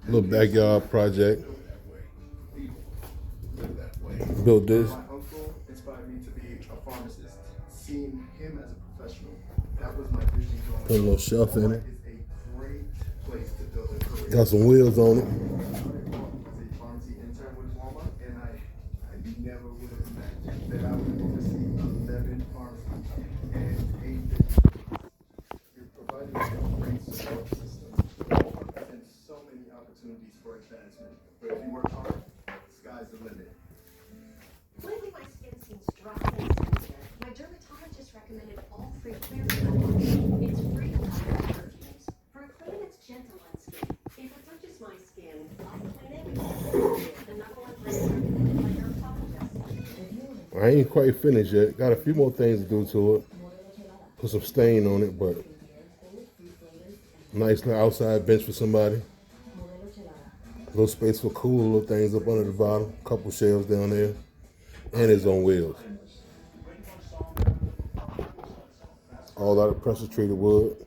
Little backyard project. Built this. My uncle inspired me to be a pharmacist. Seeing him as a professional, that was my vision growing up. Put a little shelf in it. It's a great place to build a career. Got some wheels on it. I was a pharmacy intern with Walmart, and I never would have imagined that I would oversee 11 pharmacies and 8 businesses. You're providing a great support system and so many opportunities for advancement. But if you work hard, sky's the limit. Lately, my skin seems dry and sensitive. My dermatologist recommended all free clear cut. It's free to cover perfumes. For a clean, it's gentle on skin. If it touches my skin, I'll clean it. The number one brand recommended by dermatologist. I ain't quite finished yet. Got a few more things to do to it. Put some stain on it, but nice little outside bench for somebody. Little space for cool little things up under the bottom. Couple shelves down there. And it's on wheels. All out of pressure treated wood.